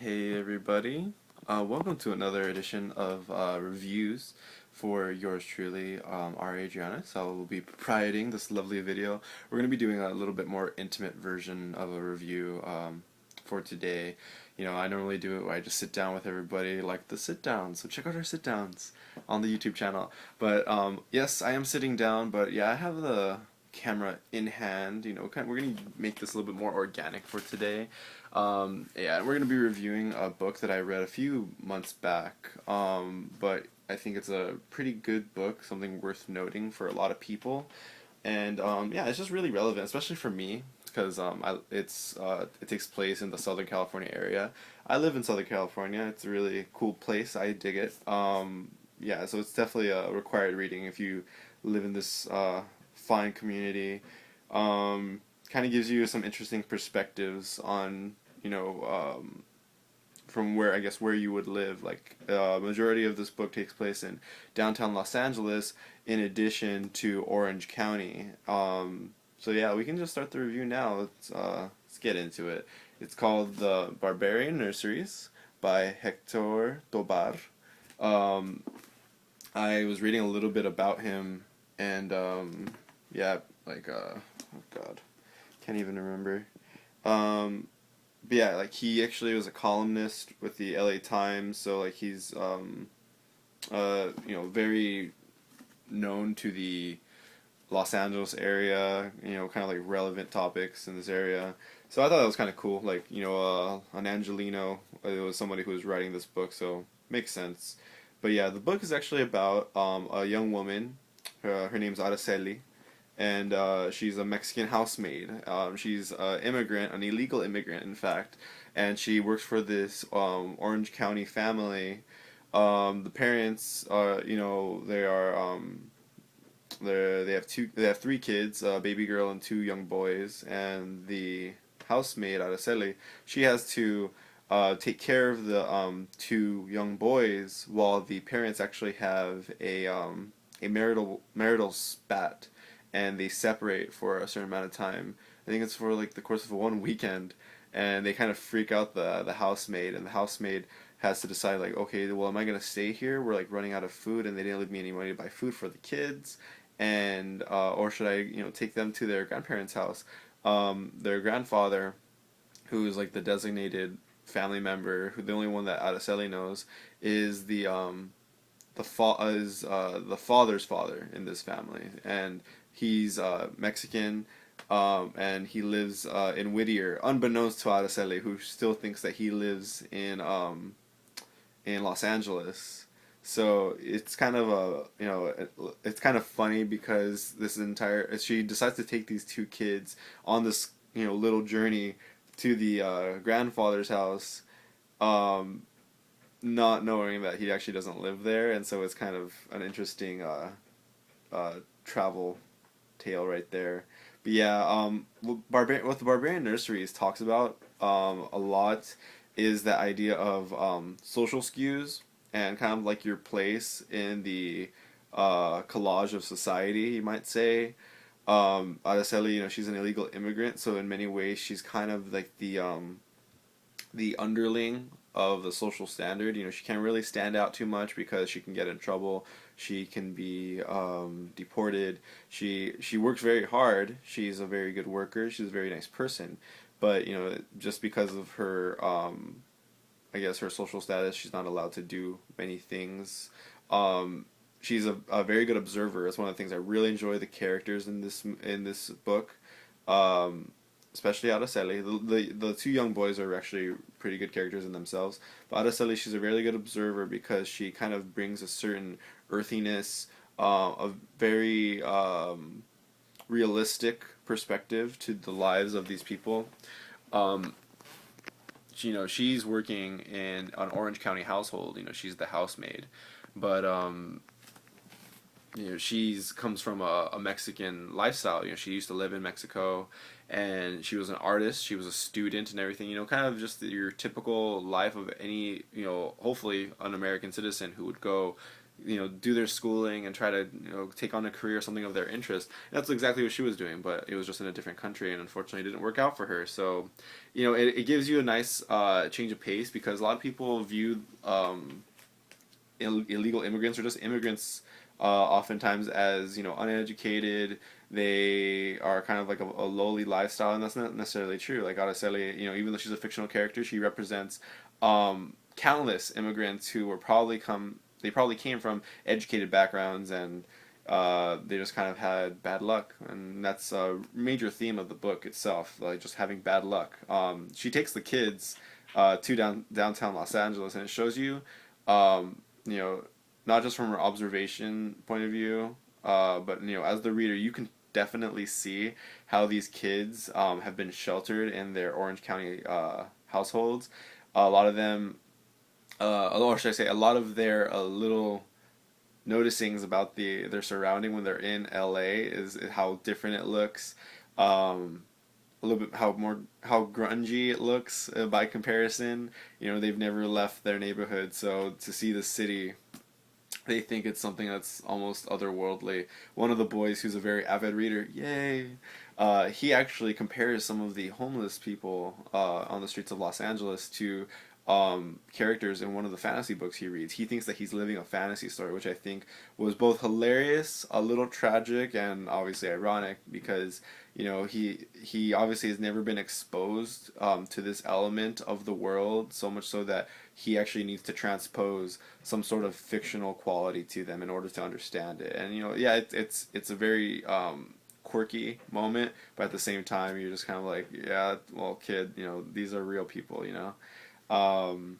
Hey everybody, welcome to another edition of reviews for yours truly, R. Adrianus. I will be proprieting this lovely video. We're going to be doing a little bit more intimate version of a review for today. You know, I normally do it where I just sit down with everybody, like the sit downs, so check out our sit downs on the YouTube channel. But yes, I am sitting down, but yeah, I have the camera in hand. You know, we're going to make this a little bit more organic for today. Yeah, we're going to be reviewing a book that I read a few months back, but I think it's a pretty good book, something worth noting for a lot of people. And yeah, it's just really relevant, especially for me, because it takes place in the Southern California area. I live in Southern California. It's a really cool place. I dig it. Yeah, so it's definitely a required reading if you live in this fine community. Kind of gives you some interesting perspectives on from where I guess where you would live. Like majority of this book takes place in downtown Los Angeles, in addition to Orange County. So yeah, we can just start the review now. Let's get into it. It's called The Barbarian Nurseries by Hector Tobar. Um, I was reading a little bit about him, and yeah, like oh god, can't even remember. Um, but yeah, like he actually was a columnist with the LA Times, so like he's very known to the Los Angeles area, kind of like relevant topics in this area. So I thought that was kind of cool. Like, an Angelino, it was somebody who was writing this book, so makes sense. But yeah, the book is actually about a young woman. Her name's Araceli, and she's a Mexican housemaid. She's an immigrant, an illegal immigrant, in fact, and she works for this Orange County family. The parents are, they have three kids, a baby girl and two young boys, and the housemaid Araceli, she has to take care of the two young boys while the parents actually have a marital spat, and they separate for a certain amount of time. I think it's for like the course of one weekend, and they kind of freak out the housemaid, and the housemaid has to decide like, okay, well, am I gonna stay here? We're like running out of food, and they didn't leave me any money to buy food for the kids, and or should I take them to their grandparents' house? Their grandfather, who is like the designated family member, who the only one that Araceli knows, is the father's father in this family, and he's Mexican, and he lives in Whittier, unbeknownst to Araceli, who still thinks that he lives in Los Angeles. So it's kind of it's kind of funny because she decides to take these two kids on this little journey to the grandfather's house, um, not knowing that he actually doesn't live there, and so it's kind of an interesting travel tale right there. But yeah, what the Barbarian Nurseries talks about a lot is the idea of social skews and kind of like your place in the collage of society, you might say. Araceli, she's an illegal immigrant, so in many ways she's kind of like the underling of the social standard. She can't really stand out too much because she can get in trouble. She can be deported. She works very hard. She's a very good worker. She's a very nice person, but just because of her, I guess her social status, she's not allowed to do many things. She's a very good observer. It's one of the things I really enjoy the characters in this book. Um, Especially Araceli. The two young boys are actually pretty good characters in themselves. But Araceli, she's a really good observer because she kind of brings a certain earthiness, a very realistic perspective to the lives of these people. Um, she's working in an Orange County household. She's the housemaid, but she's comes from a Mexican lifestyle. She used to live in Mexico, and she was an artist. She was a student and everything. Kind of just your typical life of any hopefully an American citizen who would go do their schooling and try to take on a career or something of their interest. And that's exactly what she was doing, but it was just in a different country, and unfortunately, it didn't work out for her. So, it gives you a nice change of pace because a lot of people view illegal immigrants or just immigrants oftentimes as uneducated. They are kind of like a lowly lifestyle, and that's not necessarily true. Like Araceli, even though she's a fictional character, she represents countless immigrants who were probably come they probably came from educated backgrounds, and they just kind of had bad luck, and that's a major theme of the book itself, like just having bad luck. She takes the kids to downtown Los Angeles, and it shows you, you know, not just from her observation point of view, but as the reader, you can definitely see how these kids have been sheltered in their Orange County households. A lot of them, or should I say, a lot of their little noticings about their surrounding when they're in LA is how different it looks. A little bit how grungy it looks by comparison. They've never left their neighborhood, so to see the city, they think it's something that's almost otherworldly. One of the boys, who's a very avid reader, yay, he actually compares some of the homeless people on the streets of Los Angeles to characters in one of the fantasy books he reads. He thinks that he's living a fantasy story, which I think was both hilarious, a little tragic, and obviously ironic because he obviously has never been exposed to this element of the world, so much so that he actually needs to transpose some sort of fictional quality to them in order to understand it. And yeah, it's a very quirky moment, but at the same time, you're just kind of like, yeah, well, kid, these are real people. Um,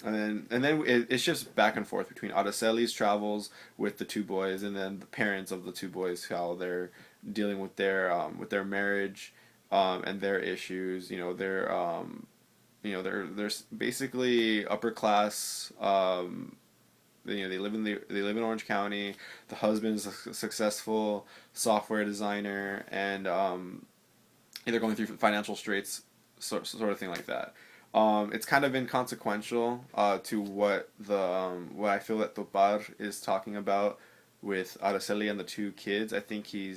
and then it shifts back and forth between Araceli's travels with the two boys, and then the parents of the two boys, how they're dealing with their marriage, and their issues. They're basically upper class. They live in Orange County. The husband's a successful software designer, and they're going through financial straits, sort of thing like that. It's kind of inconsequential to what I feel that Tobar is talking about with Araceli and the two kids. I think he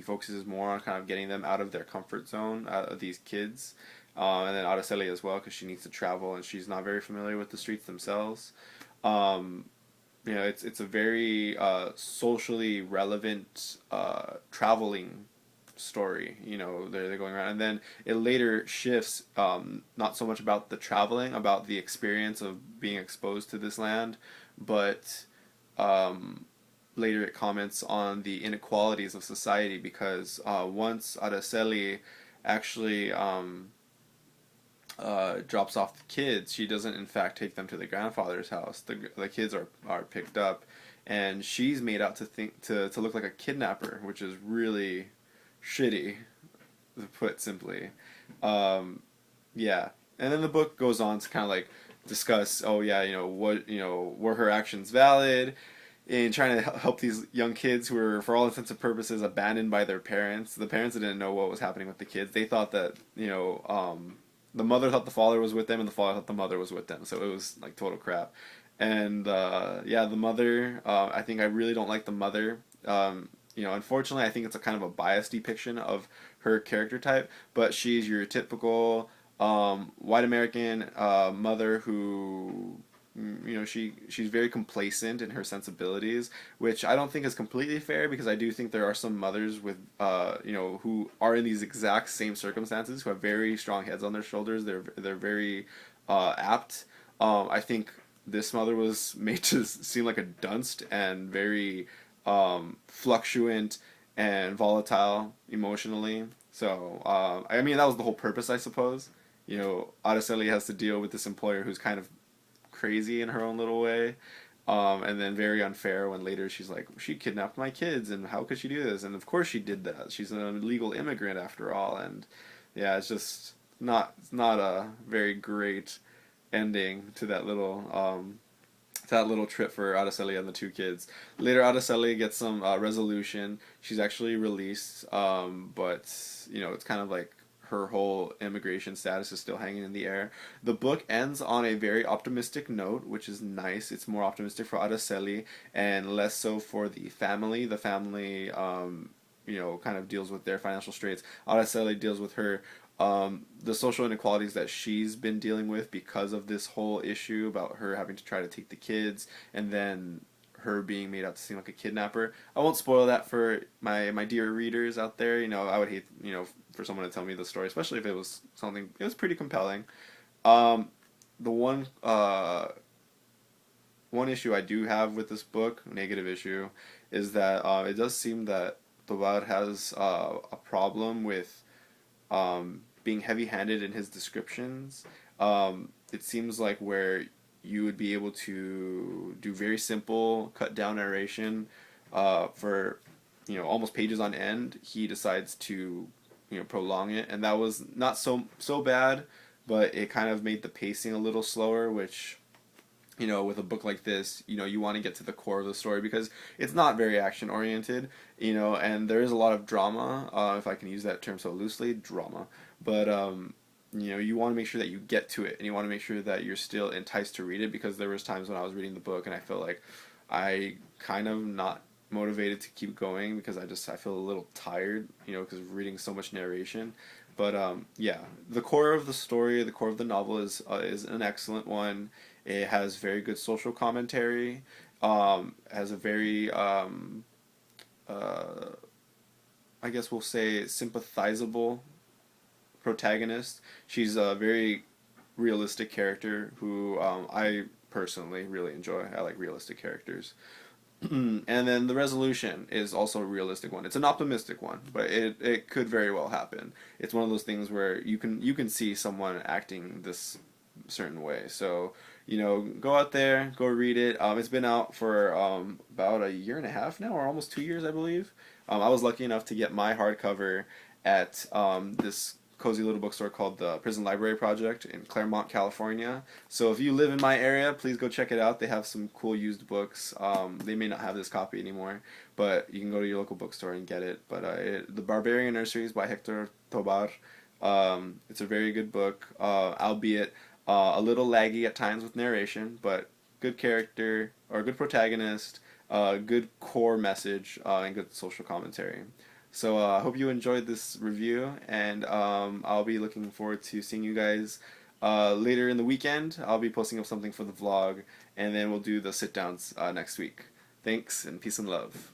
focuses more on kind of getting them out of their comfort zone, out of these kids, and then Araceli as well, because she needs to travel and she's not very familiar with the streets themselves. Um, it's a very socially relevant traveling story. They're going around, and then it later shifts, not so much about the traveling, about the experience of being exposed to this land, but later it comments on the inequalities of society because once Araceli actually drops off the kids, she doesn't in fact take them to the grandfather's house. The kids are picked up, and she's made out to look like a kidnapper, which is really shitty, to put simply. Yeah, and then the book goes on to kind of like discuss, oh yeah, were her actions valid in trying to help these young kids who were, for all intents and purposes, abandoned by their parents. The parents didn't know what was happening with the kids. They thought that the mother thought the father was with them, and the father thought the mother was with them. So it was like total crap. And yeah, the mother. I think I really don't like the mother. Unfortunately, I think it's a kind of a biased depiction of her character type, but she's your typical white American mother who, she's very complacent in her sensibilities, which I don't think is completely fair because I do think there are some mothers with, who are in these exact same circumstances who have very strong heads on their shoulders. They're very apt. I think this mother was made to seem like a dunce and very fluctuant and volatile emotionally. So, I mean, that was the whole purpose, I suppose. Araceli has to deal with this employer who's kind of crazy in her own little way, and then very unfair when later she's like, she kidnapped my kids, and how could she do this? And of course she did that. She's an illegal immigrant after all, and yeah, it's just not a very great ending to that little trip for Araceli and the two kids. Later, Araceli gets some resolution. She's actually released, but it's kind of like her whole immigration status is still hanging in the air. The book ends on a very optimistic note, which is nice. It's more optimistic for Araceli and less so for the family. The family, kind of deals with their financial straits. Araceli deals with the social inequalities that she's been dealing with because of this whole issue about her having to try to take the kids and then her being made out to seem like a kidnapper. I won't spoil that for my dear readers out there. I would hate, for someone to tell me the story, especially if it was something, it was pretty compelling. Um, the one issue I do have with this book, negative issue, is that it does seem that Tobar has a problem with being heavy-handed in his descriptions. It seems like where you would be able to do very simple, cut-down narration for almost pages on end, he decides to prolong it, and that was not so bad, but it kind of made the pacing a little slower, which with a book like this, you want to get to the core of the story because it's not very action oriented, and there is a lot of drama, if I can use that term so loosely, drama. But, you want to make sure that you get to it and you want to make sure that you're still enticed to read it because there was times when I was reading the book and I felt like I kind of not motivated to keep going because I feel a little tired, because of reading so much narration. But yeah, the core of the story, the core of the novel is an excellent one. It has very good social commentary. Has a very I guess we'll say sympathizable protagonist. She's a very realistic character who I personally really enjoy. I like realistic characters. And then the resolution is also a realistic one. It's an optimistic one, but it could very well happen. It's one of those things where you can see someone acting this certain way. So, go out there, go read it. It's been out for about a year and a half now, or almost 2 years, I believe. I was lucky enough to get my hardcover at this cozy little bookstore called the Prison Library Project in Claremont, California. So if you live in my area, please go check it out. They have some cool used books. They may not have this copy anymore, but you can go to your local bookstore and get it. But The Barbarian Nurseries by Hector Tobar. It's a very good book, albeit a little laggy at times with narration, but good character or good protagonist, good core message, and good social commentary. So I hope you enjoyed this review, and I'll be looking forward to seeing you guys later in the weekend. I'll be posting up something for the vlog, and then we'll do the sit downs next week. Thanks, and peace and love.